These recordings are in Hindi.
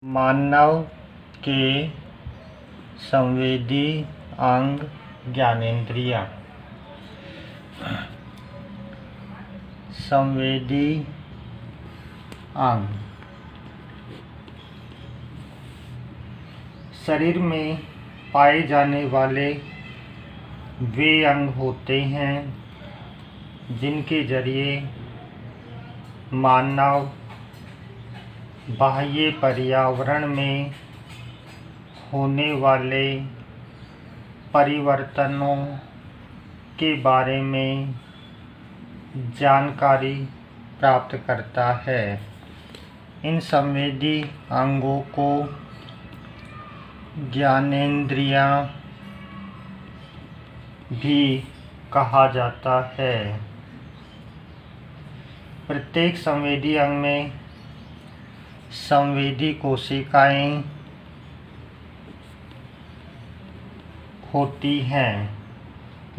मानव के संवेदी अंग ज्ञानेंद्रियाँ। संवेदी अंग शरीर में पाए जाने वाले वे अंग होते हैं जिनके जरिए मानव बाह्य पर्यावरण में होने वाले परिवर्तनों के बारे में जानकारी प्राप्त करता है। इन संवेदी अंगों को ज्ञानेंद्रियाँ भी कहा जाता है। प्रत्येक संवेदी अंग में संवेदी कोशिकाएं होती हैं।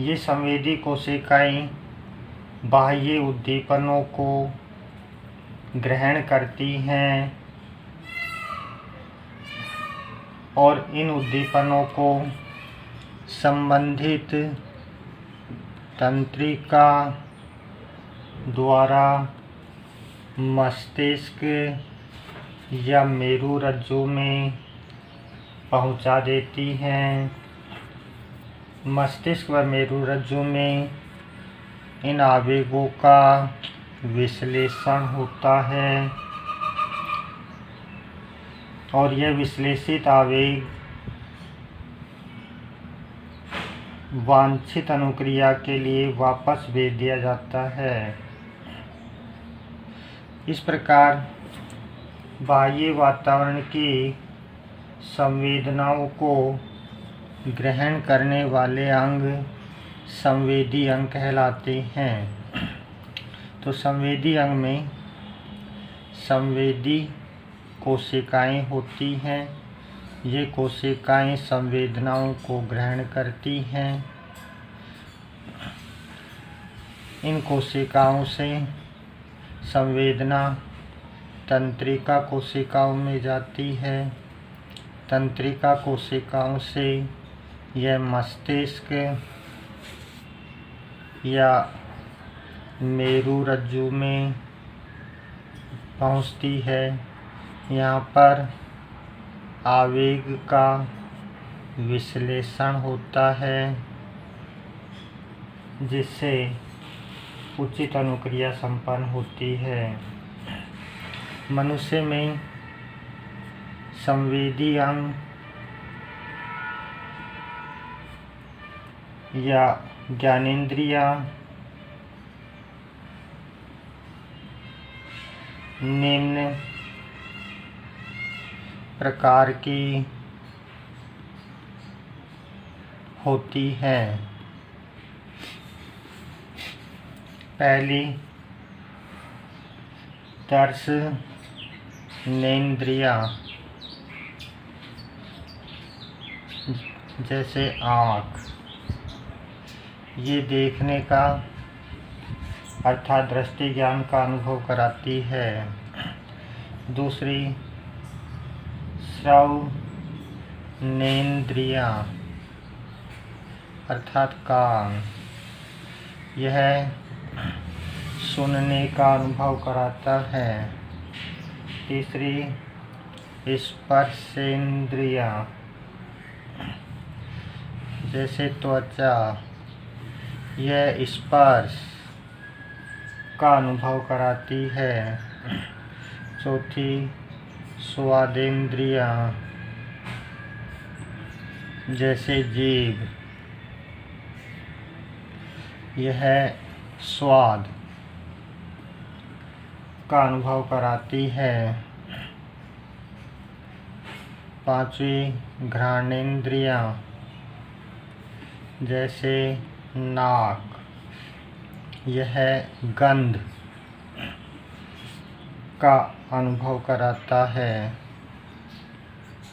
ये संवेदी कोशिकाएं बाह्य उद्दीपनों को ग्रहण करती हैं और इन उद्दीपनों को संबंधित तंत्रिका द्वारा मस्तिष्क या मेरुरज्जु में पहुंचा देती हैं। मस्तिष्क व मेरुरज्जु में इन आवेगों का विश्लेषण होता है और यह विश्लेषित आवेग वांछित अनुक्रिया के लिए वापस भेज दिया जाता है। इस प्रकार बाह्य वातावरण की संवेदनाओं को ग्रहण करने वाले अंग संवेदी अंग कहलाते हैं। तो संवेदी अंग में संवेदी कोशिकाएं होती हैं। ये कोशिकाएं संवेदनाओं को ग्रहण करती हैं। इन कोशिकाओं से संवेदना तंत्रिका कोशिकाओं में जाती है। तंत्रिका कोशिकाओं से यह मस्तिष्क या मेरुरज्जु में पहुंचती है। यहाँ पर आवेग का विश्लेषण होता है जिससे उचित अनुक्रिया संपन्न होती है। मनुष्य में संवेदी अंग या ज्ञानेंद्रियाँ निम्न प्रकार की होती हैं। पहली दर्शनेंद्रियाँ, जैसे आँख, ये देखने का अर्थात दृष्टि ज्ञान का अनुभव कराती है। दूसरी श्रवणेंद्रियाँ अर्थात कान, यह सुनने का अनुभव कराता है। तीसरी स्पर्शेंद्रियाँ, जैसे त्वचा, यह स्पर्श का अनुभव कराती है। चौथी स्वादेंद्रियाँ, जैसे जीभ, यह स्वाद का अनुभव कराती है। पांचवी घ्राणेंद्रियाँ, जैसे नाक, यह गंध का अनुभव कराता है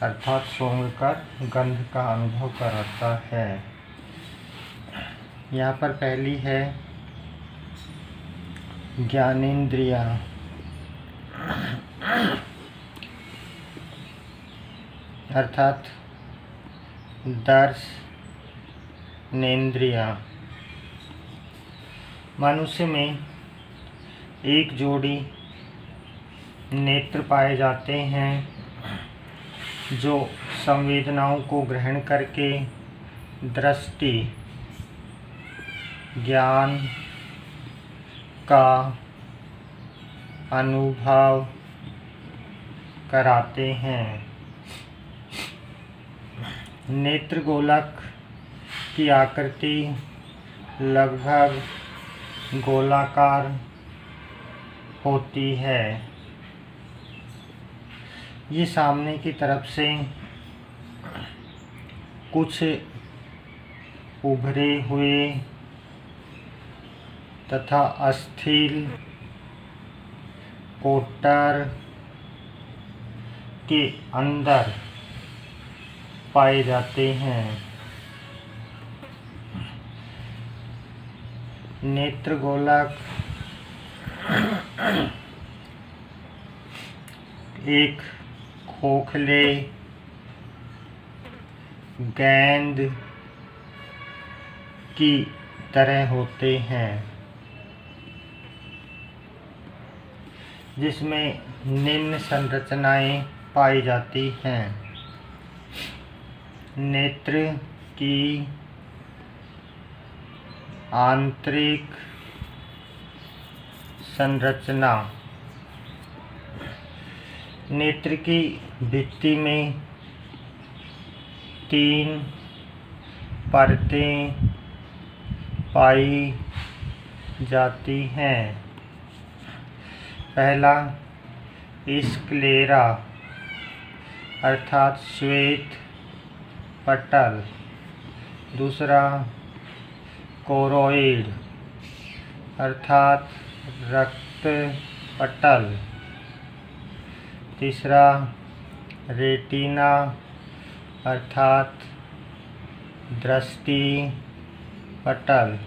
अर्थात सूंघकर गंध का अनुभव कराता है। यहाँ पर पहली है ज्ञानेंद्रियाँ। अर्थात दर्शनेंद्रियाँ। मनुष्य में एक जोड़ी नेत्र पाए जाते हैं जो संवेदनाओं को ग्रहण करके दृष्टि ज्ञान का अनुभव कराते हैं। नेत्र गोलक की आकृति लगभग गोलाकार होती है। ये सामने की तरफ से कुछ उभरे हुए तथा अस्थिर कोटर के अंदर पाए जाते हैं। नेत्र गोलक एक खोखले गेंद की तरह होते हैं जिसमें निम्न संरचनाएं पाई जाती हैं। नेत्र की आंतरिक संरचना। नेत्र की भित्ति में 3 परतें पाई जाती हैं। पहला स्क्लेरा अर्थात श्वेत पटल, दूसरा कोरोइड अर्थात रक्त पटल, तीसरा रेटिना अर्थात दृष्टि पटल,